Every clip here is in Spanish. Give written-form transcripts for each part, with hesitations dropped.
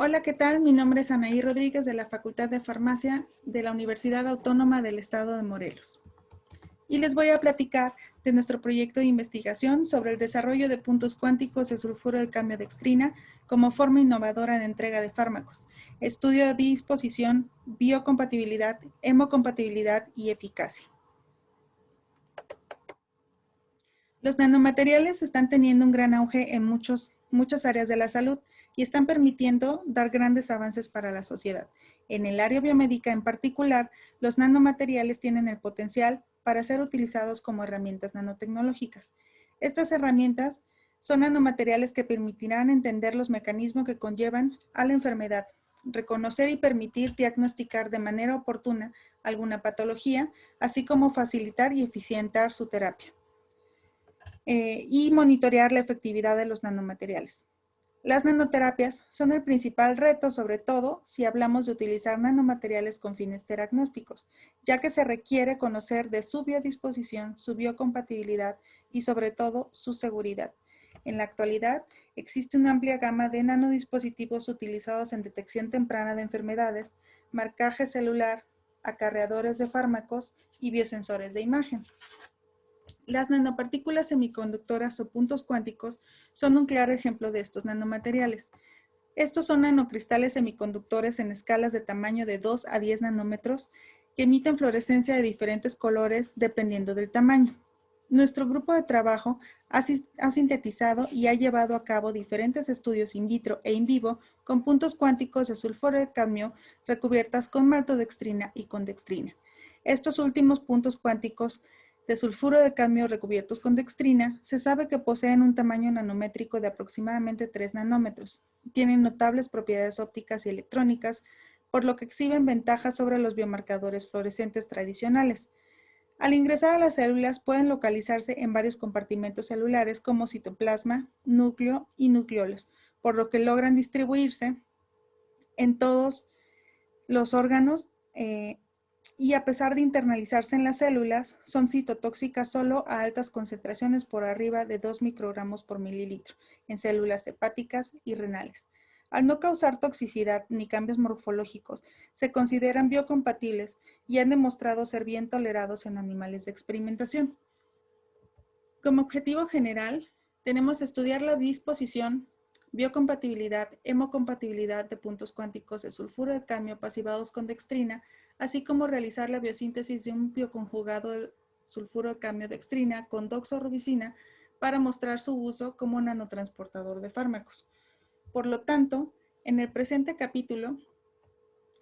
Hola, ¿qué tal? Mi nombre es Anaí Rodríguez de la Facultad de Farmacia de la Universidad Autónoma del Estado de Morelos. Y les voy a platicar de nuestro proyecto de investigación sobre el desarrollo de puntos cuánticos de sulfuro de cambio-dextrina como forma innovadora de entrega de fármacos, estudio de disposición, biocompatibilidad, hemocompatibilidad y eficacia. Los nanomateriales están teniendo un gran auge en muchas áreas de la salud y están permitiendo dar grandes avances para la sociedad. En el área biomédica en particular, los nanomateriales tienen el potencial para ser utilizados como herramientas nanotecnológicas. Estas herramientas son nanomateriales que permitirán entender los mecanismos que conllevan a la enfermedad, reconocer y permitir diagnosticar de manera oportuna alguna patología, así como facilitar y eficientar su terapia. Y monitorear la efectividad de los nanomateriales. Las nanoterapias son el principal reto, sobre todo si hablamos de utilizar nanomateriales con fines terapéuticos, ya que se requiere conocer de su biodisposición, su biocompatibilidad y sobre todo su seguridad. En la actualidad existe una amplia gama de nanodispositivos utilizados en detección temprana de enfermedades, marcaje celular, acarreadores de fármacos y biosensores de imagen. Las nanopartículas semiconductoras o puntos cuánticos son un claro ejemplo de estos nanomateriales. Estos son nanocristales semiconductores en escalas de tamaño de 2 a 10 nanómetros que emiten fluorescencia de diferentes colores dependiendo del tamaño. Nuestro grupo de trabajo ha sintetizado y ha llevado a cabo diferentes estudios in vitro e in vivo con puntos cuánticos de sulfuro de cadmio recubiertas con maltodextrina y con dextrina. Estos últimos puntos cuánticos de sulfuro de cadmio recubiertos con dextrina, se sabe que poseen un tamaño nanométrico de aproximadamente 3 nanómetros. Tienen notables propiedades ópticas y electrónicas, por lo que exhiben ventajas sobre los biomarcadores fluorescentes tradicionales. Al ingresar a las células pueden localizarse en varios compartimentos celulares como citoplasma, núcleo y nucleolos, por lo que logran distribuirse en todos los órganos y a pesar de internalizarse en las células, son citotóxicas solo a altas concentraciones por arriba de 2 microgramos por mililitro en células hepáticas y renales. Al no causar toxicidad ni cambios morfológicos, se consideran biocompatibles y han demostrado ser bien tolerados en animales de experimentación. Como objetivo general, tenemos estudiar la disposición, biocompatibilidad, hemocompatibilidad de puntos cuánticos de sulfuro de cadmio pasivados con dextrina, así como realizar la biosíntesis de un bioconjugado de sulfuro de cadmio dextrina con doxorubicina para mostrar su uso como nanotransportador de fármacos. Por lo tanto, en el presente capítulo,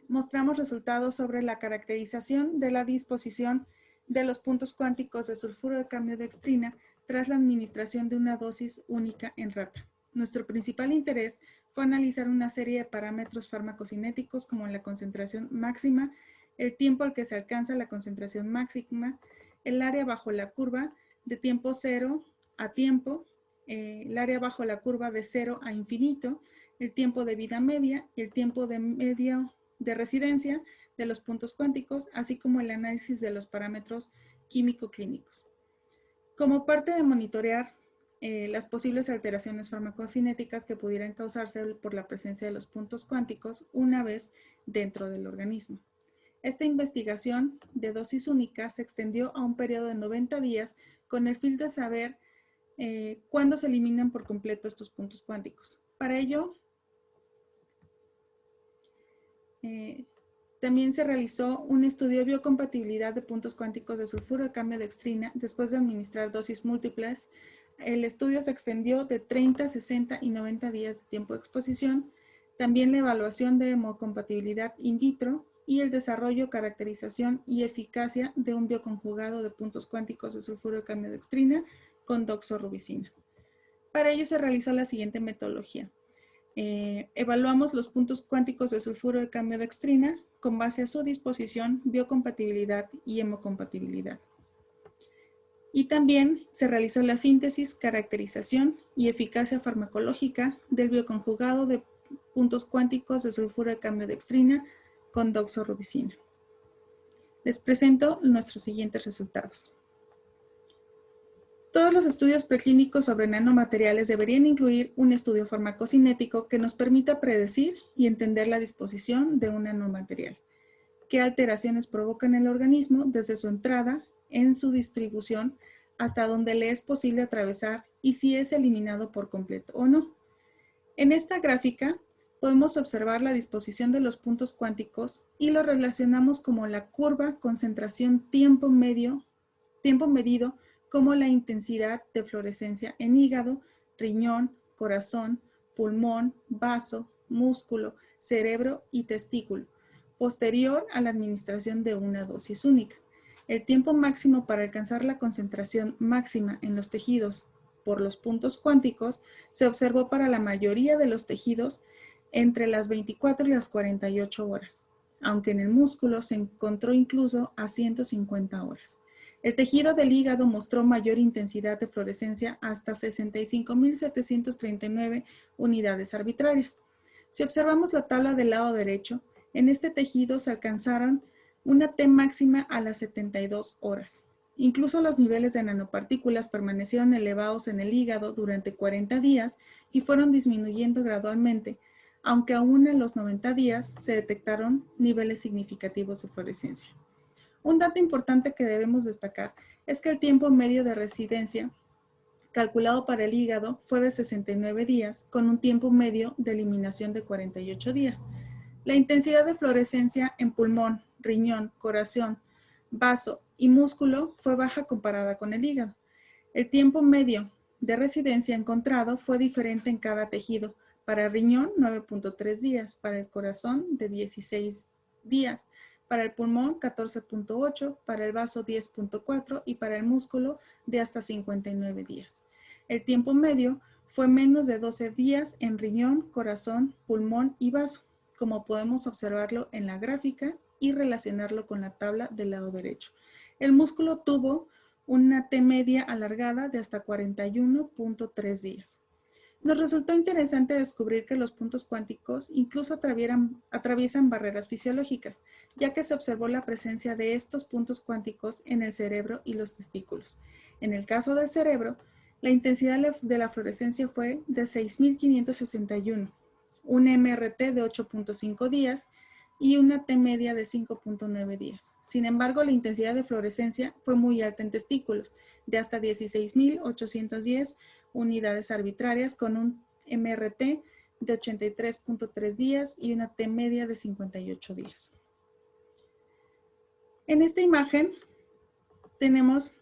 mostramos resultados sobre la caracterización de la disposición de los puntos cuánticos de sulfuro de cadmio dextrina tras la administración de una dosis única en rata. Nuestro principal interés fue analizar una serie de parámetros farmacocinéticos como la concentración máxima, el tiempo al que se alcanza la concentración máxima, el área bajo la curva de tiempo cero a tiempo, el área bajo la curva de cero a infinito, el tiempo de vida media y el tiempo de medio de residencia de los puntos cuánticos, así como el análisis de los parámetros químico-clínicos. Como parte de monitorear las posibles alteraciones farmacocinéticas que pudieran causarse por la presencia de los puntos cuánticos una vez dentro del organismo. Esta investigación de dosis única se extendió a un periodo de 90 días con el fin de saber cuándo se eliminan por completo estos puntos cuánticos. Para ello, también se realizó un estudio de biocompatibilidad de puntos cuánticos de sulfuro de cadmio dextrina después de administrar dosis múltiples. El estudio se extendió de 30, 60 y 90 días de tiempo de exposición. También la evaluación de hemocompatibilidad in vitro y el desarrollo, caracterización y eficacia de un bioconjugado de puntos cuánticos de sulfuro de cadmio dextrina con doxorubicina. Para ello se realizó la siguiente metodología. Evaluamos los puntos cuánticos de sulfuro de cadmio dextrina con base a su disposición, biocompatibilidad y hemocompatibilidad. Y también se realizó la síntesis, caracterización y eficacia farmacológica del bioconjugado de puntos cuánticos de sulfuro de cadmio dextrina con doxorubicina. Les presento nuestros siguientes resultados. Todos los estudios preclínicos sobre nanomateriales deberían incluir un estudio farmacocinético que nos permita predecir y entender la disposición de un nanomaterial, qué alteraciones provoca en el organismo desde su entrada, en su distribución, hasta donde le es posible atravesar y si es eliminado por completo o no. En esta gráfica podemos observar la disposición de los puntos cuánticos y lo relacionamos como la curva concentración tiempo medido como la intensidad de fluorescencia en hígado, riñón, corazón, pulmón, vaso, músculo, cerebro y testículo, posterior a la administración de una dosis única. El tiempo máximo para alcanzar la concentración máxima en los tejidos por los puntos cuánticos se observó para la mayoría de los tejidos entre las 24 y las 48 horas, aunque en el músculo se encontró incluso a 150 horas. El tejido del hígado mostró mayor intensidad de fluorescencia hasta 65.739 unidades arbitrarias. Si observamos la tabla del lado derecho, en este tejido se alcanzaron una T máxima a las 72 horas. Incluso los niveles de nanopartículas permanecieron elevados en el hígado durante 40 días y fueron disminuyendo gradualmente, aunque aún en los 90 días se detectaron niveles significativos de fluorescencia. Un dato importante que debemos destacar es que el tiempo medio de residencia calculado para el hígado fue de 69 días, con un tiempo medio de eliminación de 48 días. La intensidad de fluorescencia en pulmón, riñón, corazón, vaso y músculo fue baja comparada con el hígado. El tiempo medio de residencia encontrado fue diferente en cada tejido. Para el riñón, 9.3 días, para el corazón, de 16 días, para el pulmón, 14.8, para el vaso, 10.4 y para el músculo, de hasta 59 días. El tiempo medio fue menos de 12 días en riñón, corazón, pulmón y vaso, como podemos observarlo en la gráfica y relacionarlo con la tabla del lado derecho. El músculo tuvo una T media alargada de hasta 41.3 días. Nos resultó interesante descubrir que los puntos cuánticos incluso atraviesan barreras fisiológicas, ya que se observó la presencia de estos puntos cuánticos en el cerebro y los testículos. En el caso del cerebro, la intensidad de la fluorescencia fue de 6.561, un MRT de 8.5 días y una T media de 5.9 días. Sin embargo, la intensidad de fluorescencia fue muy alta en testículos, de hasta 16.810 unidades arbitrarias con un MRT de 83.3 días y una T media de 58 días. En esta imagen tenemos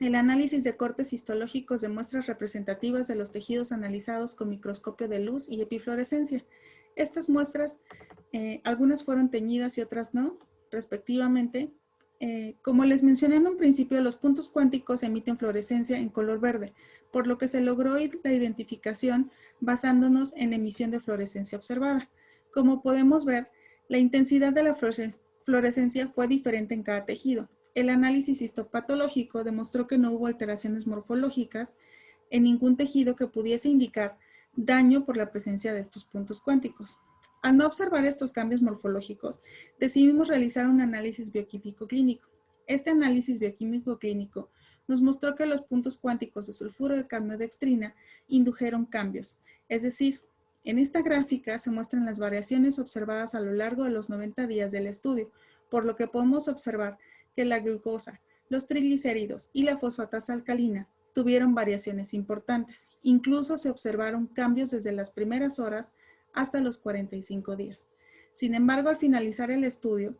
el análisis de cortes histológicos de muestras representativas de los tejidos analizados con microscopio de luz y epifluorescencia. Estas muestras, algunas fueron teñidas y otras no, respectivamente. Como les mencioné en un principio, los puntos cuánticos emiten fluorescencia en color verde, por lo que se logró la identificación basándonos en emisión de fluorescencia observada. Como podemos ver, la intensidad de la fluorescencia fue diferente en cada tejido. El análisis histopatológico demostró que no hubo alteraciones morfológicas en ningún tejido que pudiese indicar daño por la presencia de estos puntos cuánticos. Al no observar estos cambios morfológicos, decidimos realizar un análisis bioquímico clínico. Este análisis bioquímico clínico nos mostró que los puntos cuánticos de sulfuro de cadmio dextrina indujeron cambios, es decir, en esta gráfica se muestran las variaciones observadas a lo largo de los 90 días del estudio, por lo que podemos observar que la glucosa, los triglicéridos y la fosfatasa alcalina tuvieron variaciones importantes. Incluso se observaron cambios desde las primeras horas hasta los 45 días. Sin embargo, al finalizar el estudio,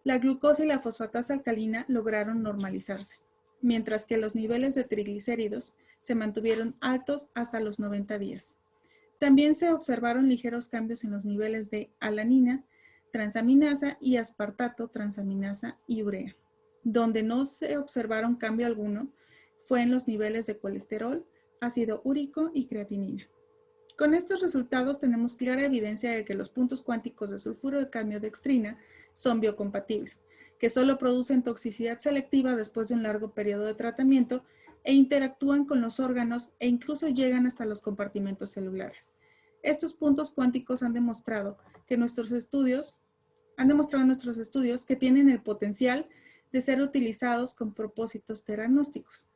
la glucosa y la fosfatasa alcalina lograron normalizarse, mientras que los niveles de triglicéridos se mantuvieron altos hasta los 90 días. También se observaron ligeros cambios en los niveles de alanina, transaminasa y aspartato, transaminasa y urea. Donde no se observaron cambio alguno fue en los niveles de colesterol, ácido úrico y creatinina. Con estos resultados tenemos clara evidencia de que los puntos cuánticos de sulfuro de cadmio dextrina son biocompatibles, que solo producen toxicidad selectiva después de un largo periodo de tratamiento e interactúan con los órganos e incluso llegan hasta los compartimentos celulares. Estos puntos cuánticos han demostrado en nuestros estudios que tienen el potencial de ser utilizados con propósitos terapéuticos.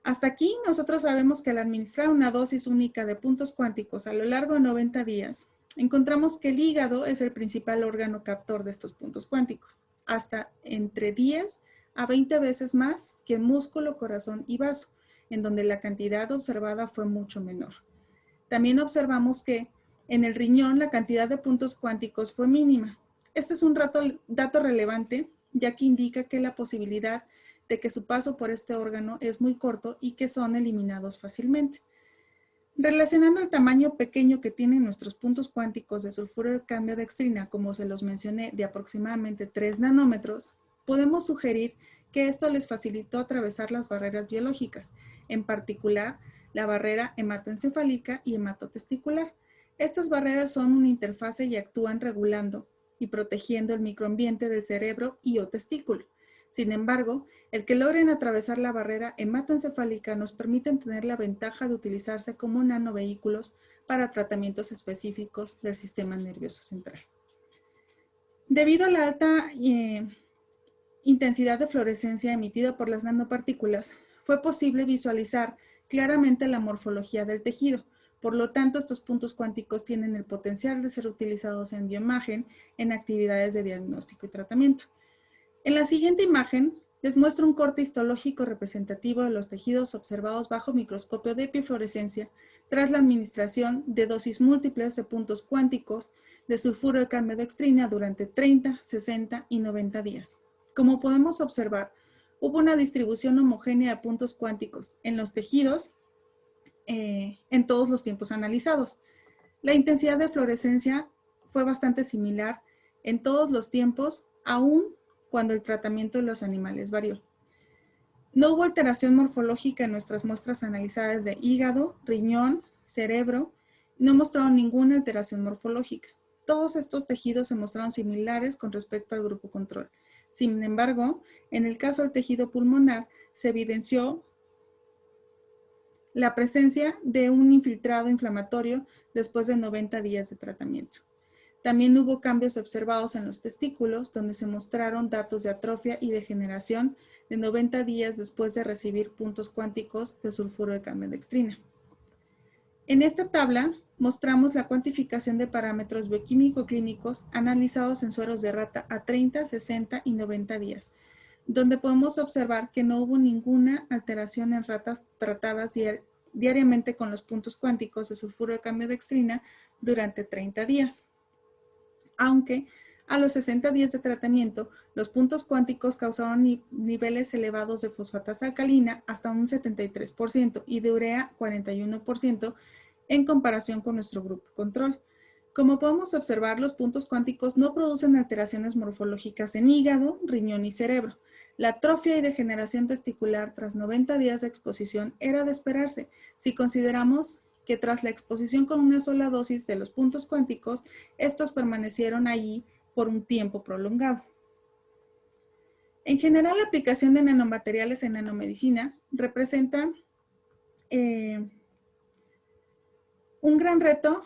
Hasta aquí nosotros sabemos que al administrar una dosis única de puntos cuánticos a lo largo de 90 días, encontramos que el hígado es el principal órgano captor de estos puntos cuánticos, hasta entre 10 a 20 veces más que el músculo, corazón y vaso, en donde la cantidad observada fue mucho menor. También observamos que en el riñón la cantidad de puntos cuánticos fue mínima. Este es un dato relevante, ya que indica que la posibilidad de que su paso por este órgano es muy corto y que son eliminados fácilmente. Relacionando el tamaño pequeño que tienen nuestros puntos cuánticos de sulfuro de cambio dextrina, como se los mencioné, de aproximadamente 3 nanómetros, podemos sugerir que esto les facilitó atravesar las barreras biológicas, en particular la barrera hematoencefálica y hematotesticular. Estas barreras son una interfase y actúan regulando y protegiendo el microambiente del cerebro y o testículo. Sin embargo, el que logren atravesar la barrera hematoencefálica nos permite tener la ventaja de utilizarse como nanovehículos para tratamientos específicos del sistema nervioso central. Debido a la alta intensidad de fluorescencia emitida por las nanopartículas, fue posible visualizar claramente la morfología del tejido. Por lo tanto, estos puntos cuánticos tienen el potencial de ser utilizados en bioimagen en actividades de diagnóstico y tratamiento. En la siguiente imagen les muestro un corte histológico representativo de los tejidos observados bajo microscopio de epifluorescencia tras la administración de dosis múltiples de puntos cuánticos de sulfuro de cambio dextrina durante 30, 60 y 90 días. Como podemos observar, hubo una distribución homogénea de puntos cuánticos en los tejidos en todos los tiempos analizados. La intensidad de fluorescencia fue bastante similar en todos los tiempos, aún cuando el tratamiento de los animales varió. No hubo alteración morfológica en nuestras muestras analizadas de hígado, riñón, cerebro. No mostraron ninguna alteración morfológica. Todos estos tejidos se mostraron similares con respecto al grupo control. Sin embargo, en el caso del tejido pulmonar, se evidenció la presencia de un infiltrado inflamatorio después de 90 días de tratamiento. También hubo cambios observados en los testículos, donde se mostraron datos de atrofia y degeneración de 90 días después de recibir puntos cuánticos de sulfuro de cambio dextrina. En esta tabla mostramos la cuantificación de parámetros bioquímico-clínicos analizados en sueros de rata a 30, 60 y 90 días, donde podemos observar que no hubo ninguna alteración en ratas tratadas diariamente con los puntos cuánticos de sulfuro de cambio dextrina durante 30 días. Aunque a los 60 días de tratamiento, los puntos cuánticos causaron niveles elevados de fosfatasa alcalina hasta un 73% y de urea 41% en comparación con nuestro grupo control. Como podemos observar, los puntos cuánticos no producen alteraciones morfológicas en hígado, riñón y cerebro. La atrofia y degeneración testicular tras 90 días de exposición era de esperarse si consideramos que tras la exposición con una sola dosis de los puntos cuánticos, estos permanecieron allí por un tiempo prolongado. En general, la aplicación de nanomateriales en nanomedicina representa un gran reto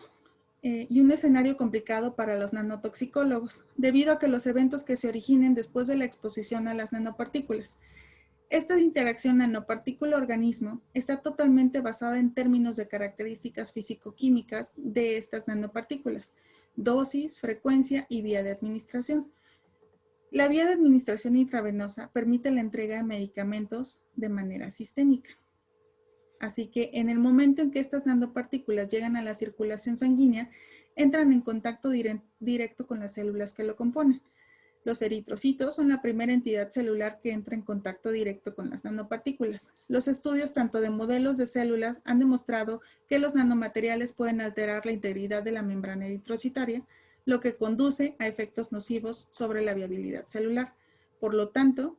y un escenario complicado para los nanotoxicólogos, debido a que los eventos que se originen después de la exposición a las nanopartículas. Esta interacción nanopartícula-organismo está totalmente basada en términos de características físico-químicas de estas nanopartículas, dosis, frecuencia y vía de administración. La vía de administración intravenosa permite la entrega de medicamentos de manera sistémica. Así que en el momento en que estas nanopartículas llegan a la circulación sanguínea, entran en contacto directo con las células que lo componen. Los eritrocitos son la primera entidad celular que entra en contacto directo con las nanopartículas. Los estudios tanto de modelos de células han demostrado que los nanomateriales pueden alterar la integridad de la membrana eritrocitaria, lo que conduce a efectos nocivos sobre la viabilidad celular. Por lo tanto,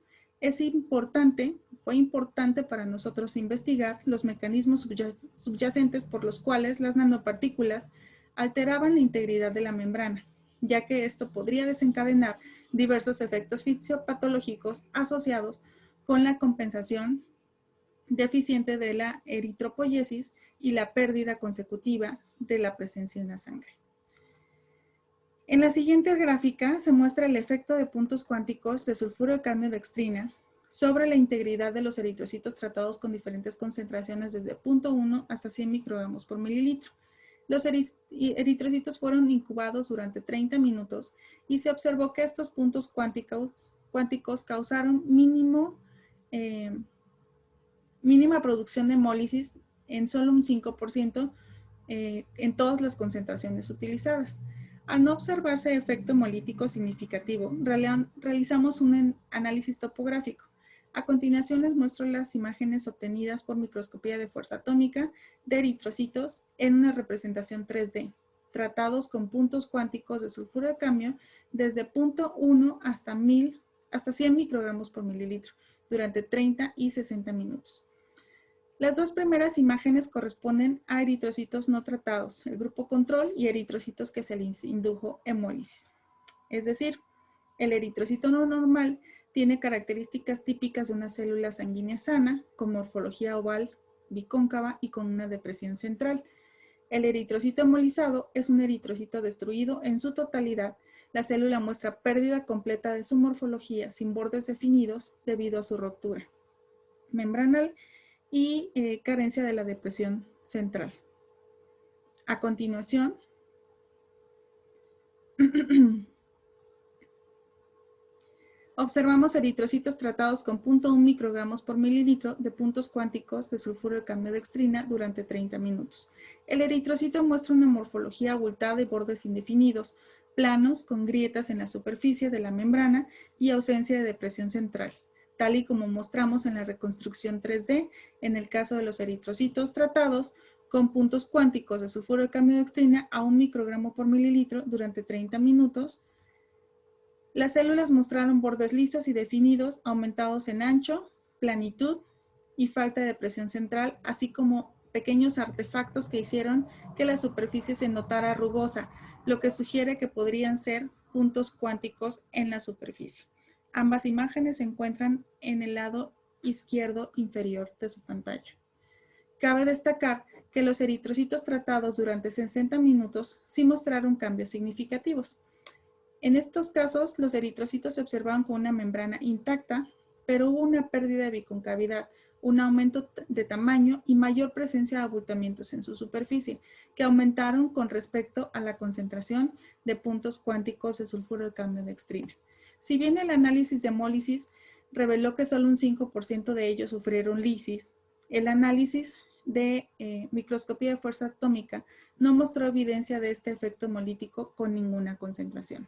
fue importante para nosotros investigar los mecanismos subyacentes por los cuales las nanopartículas alteraban la integridad de la membrana, ya que esto podría desencadenar diversos efectos fisiopatológicos asociados con la compensación deficiente de la eritropoiesis y la pérdida consecutiva de la presencia en la sangre. En la siguiente gráfica se muestra el efecto de puntos cuánticos de sulfuro de cambio dextrina sobre la integridad de los eritrocitos tratados con diferentes concentraciones desde 0.1 hasta 100 microgramos por mililitro. Los eritrocitos fueron incubados durante 30 minutos y se observó que estos puntos cuánticos causaron mínima producción de hemólisis en solo un 5% en todas las concentraciones utilizadas. Al no observarse efecto hemolítico significativo, realizamos un análisis topográfico. A continuación les muestro las imágenes obtenidas por microscopía de fuerza atómica de eritrocitos en una representación 3D, tratados con puntos cuánticos de sulfuro de cadmio desde 0.1 hasta 100 microgramos por mililitro durante 30 y 60 minutos. Las dos primeras imágenes corresponden a eritrocitos no tratados, el grupo control, y eritrocitos que se les indujo hemólisis. Es decir, el eritrocito no normal tiene características típicas de una célula sanguínea sana, con morfología oval, bicóncava y con una depresión central. El eritrocito hemolizado es un eritrocito destruido en su totalidad. La célula muestra pérdida completa de su morfología sin bordes definidos debido a su ruptura membranal y carencia de la depresión central. A continuación, observamos eritrocitos tratados con 0.1 microgramos por mililitro de puntos cuánticos de sulfuro de cadmio dextrina durante 30 minutos. El eritrocito muestra una morfología abultada y bordes indefinidos, planos con grietas en la superficie de la membrana y ausencia de depresión central, tal y como mostramos en la reconstrucción 3D en el caso de los eritrocitos tratados con puntos cuánticos de sulfuro de cadmio dextrina a 1 microgramo por mililitro durante 30 minutos. Las células mostraron bordes lisos y definidos, aumentados en ancho, planitud y falta de presión central, así como pequeños artefactos que hicieron que la superficie se notara rugosa, lo que sugiere que podrían ser puntos cuánticos en la superficie. Ambas imágenes se encuentran en el lado izquierdo inferior de su pantalla. Cabe destacar que los eritrocitos tratados durante 60 minutos sí mostraron cambios significativos. En estos casos, los eritrocitos se observaban con una membrana intacta, pero hubo una pérdida de biconcavidad, un aumento de tamaño y mayor presencia de abultamientos en su superficie, que aumentaron con respecto a la concentración de puntos cuánticos de sulfuro de cadmio dextrina. Si bien el análisis de hemólisis reveló que solo un 5% de ellos sufrieron lisis, el análisis de microscopía de fuerza atómica no mostró evidencia de este efecto hemolítico con ninguna concentración.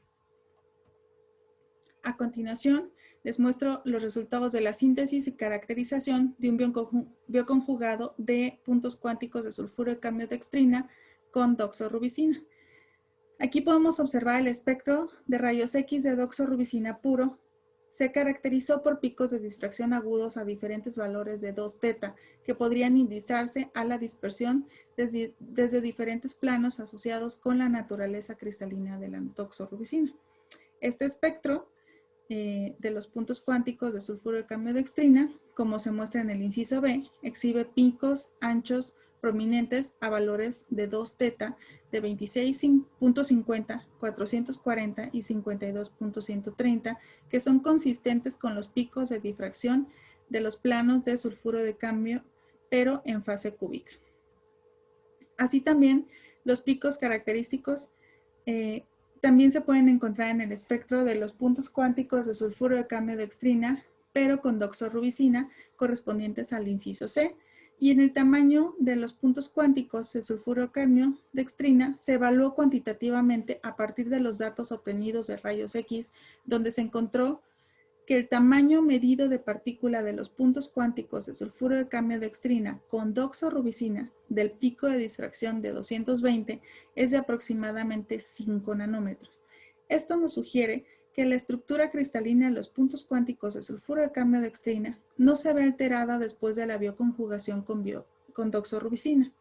A continuación, les muestro los resultados de la síntesis y caracterización de un bioconjugado de puntos cuánticos de sulfuro de cadmio dextrina con doxorubicina. Aquí podemos observar el espectro de rayos X de doxorubicina puro. Se caracterizó por picos de difracción agudos a diferentes valores de 2 teta, que podrían indiciarse a la dispersión desde diferentes planos asociados con la naturaleza cristalina de la doxorubicina. Este espectro de los puntos cuánticos de sulfuro de cadmio dextrina, como se muestra en el inciso B, exhibe picos anchos prominentes a valores de 2 teta de 26.50, 440 y 52.130, que son consistentes con los picos de difracción de los planos de sulfuro de cadmio, pero en fase cúbica. Así también, los picos característicos también se pueden encontrar en el espectro de los puntos cuánticos de sulfuro de cadmio dextrina, pero con doxorubicina, correspondientes al inciso C, y en el tamaño de los puntos cuánticos de sulfuro de cadmio dextrina se evaluó cuantitativamente a partir de los datos obtenidos de rayos X, donde se encontró que el tamaño medido de partícula de los puntos cuánticos de sulfuro de cadmio dextrina con doxorubicina del pico de difracción de 220 es de aproximadamente 5 nanómetros. Esto nos sugiere que la estructura cristalina de los puntos cuánticos de sulfuro de cadmio dextrina no se ve alterada después de la bioconjugación con doxorubicina,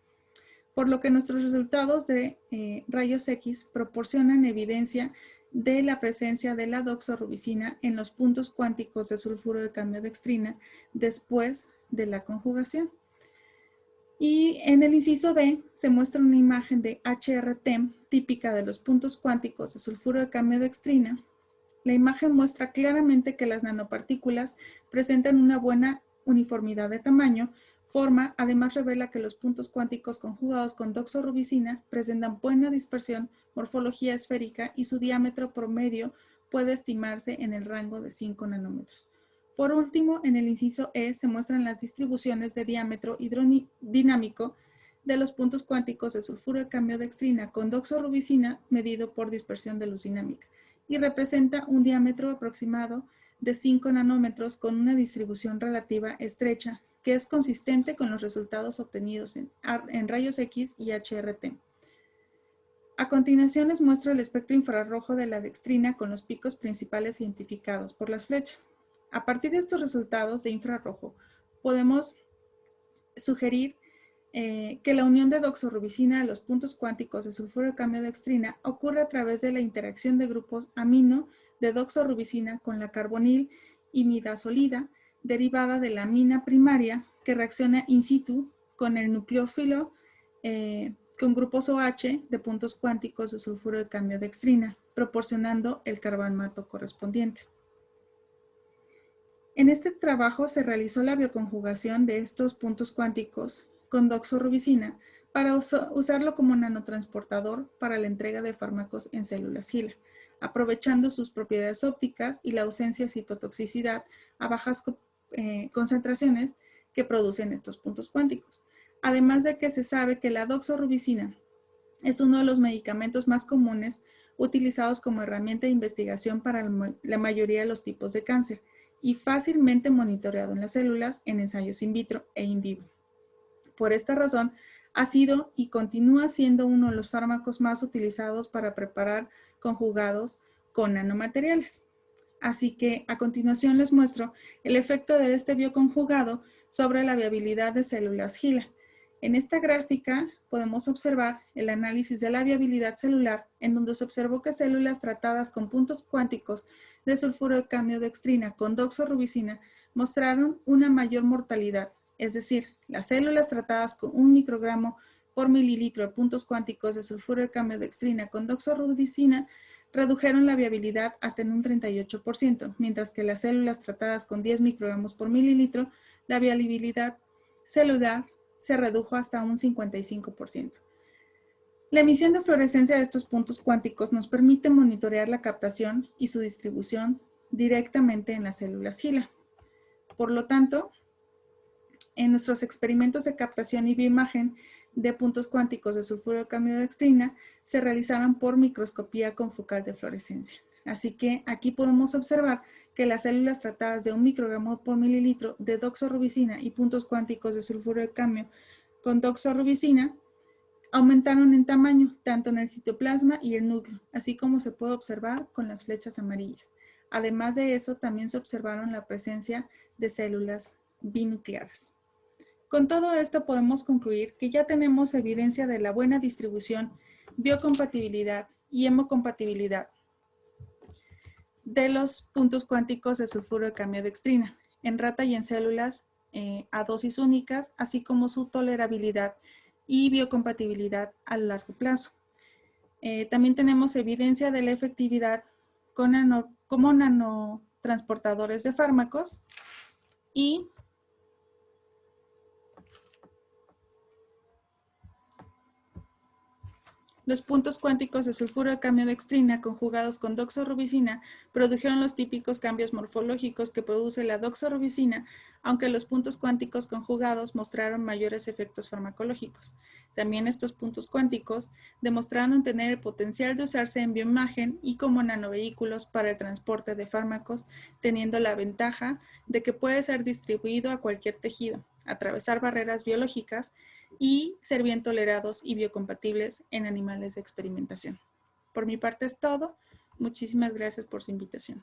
por lo que nuestros resultados de rayos X proporcionan evidencia de la presencia de la doxorubicina en los puntos cuánticos de sulfuro de cadmio dextrina después de la conjugación. Y en el inciso D se muestra una imagen de HRT típica de los puntos cuánticos de sulfuro de cadmio dextrina. La imagen muestra claramente que las nanopartículas presentan una buena uniformidad de tamaño, forma, además revela que los puntos cuánticos conjugados con doxorubicina presentan buena dispersión, morfología esférica y su diámetro promedio puede estimarse en el rango de 5 nanómetros. Por último, en el inciso E se muestran las distribuciones de diámetro hidrodinámico de los puntos cuánticos de sulfuro de cambio-dextrina con doxorubicina medido por dispersión de luz dinámica y representa un diámetro aproximado de 5 nanómetros con una distribución relativa estrecha que es consistente con los resultados obtenidos en rayos X y HRT. A continuación les muestro el espectro infrarrojo de la dextrina con los picos principales identificados por las flechas. A partir de estos resultados de infrarrojo, podemos sugerir que la unión de doxorubicina a los puntos cuánticos de sulfuro de cambio-dextrina ocurre a través de la interacción de grupos amino de doxorubicina con la carbonil imidazolida derivada de la amina primaria que reacciona in situ con el nucleófilo con grupos OH de puntos cuánticos de sulfuro de cambio-dextrina, proporcionando el carbamato correspondiente. En este trabajo se realizó la bioconjugación de estos puntos cuánticos con doxorubicina para usarlo como nanotransportador para la entrega de fármacos en células HeLa, aprovechando sus propiedades ópticas y la ausencia de citotoxicidad a bajas concentraciones que producen estos puntos cuánticos. Además de que se sabe que la doxorubicina es uno de los medicamentos más comunes utilizados como herramienta de investigación para la mayoría de los tipos de cáncer y fácilmente monitoreado en las células en ensayos in vitro e in vivo. Por esta razón, ha sido y continúa siendo uno de los fármacos más utilizados para preparar conjugados con nanomateriales. Así que a continuación les muestro el efecto de este bioconjugado sobre la viabilidad de células HeLa. En esta gráfica podemos observar el análisis de la viabilidad celular en donde se observó que células tratadas con puntos cuánticos de sulfuro de cambio-dextrina con doxorubicina mostraron una mayor mortalidad. Es decir, las células tratadas con 1 microgramo por mililitro de puntos cuánticos de sulfuro de cambio-dextrina con doxorubicina redujeron la viabilidad hasta en un 38%, mientras que las células tratadas con 10 microgramos por mililitro, la viabilidad celular se redujo hasta un 55%. La emisión de fluorescencia de estos puntos cuánticos nos permite monitorear la captación y su distribución directamente en las células HeLa. Por lo tanto, en nuestros experimentos de captación y bioimagen de puntos cuánticos de sulfuro de cambio-dextrina se realizaron por microscopía confocal de fluorescencia. Así que aquí podemos observar que las células tratadas de 1 microgramo por mililitro de doxorubicina y puntos cuánticos de sulfuro de cambio con doxorubicina aumentaron en tamaño, tanto en el citoplasma y el núcleo, así como se puede observar con las flechas amarillas. Además de eso, también se observaron la presencia de células binucleadas. Con todo esto podemos concluir que ya tenemos evidencia de la buena distribución, biocompatibilidad y hemocompatibilidad de los puntos cuánticos de sulfuro de cambio-dextrina en rata y en células a dosis únicas, así como su tolerabilidad y biocompatibilidad a largo plazo. También tenemos evidencia de la efectividad como nanotransportadores de fármacos y los puntos cuánticos de sulfuro de cambio-dextrina conjugados con doxorubicina produjeron los típicos cambios morfológicos que produce la doxorubicina, aunque los puntos cuánticos conjugados mostraron mayores efectos farmacológicos. También estos puntos cuánticos demostraron tener el potencial de usarse en bioimagen y como nanovehículos para el transporte de fármacos, teniendo la ventaja de que puede ser distribuido a cualquier tejido, atravesar barreras biológicas y ser bien tolerados y biocompatibles en animales de experimentación. Por mi parte es todo. Muchísimas gracias por su invitación.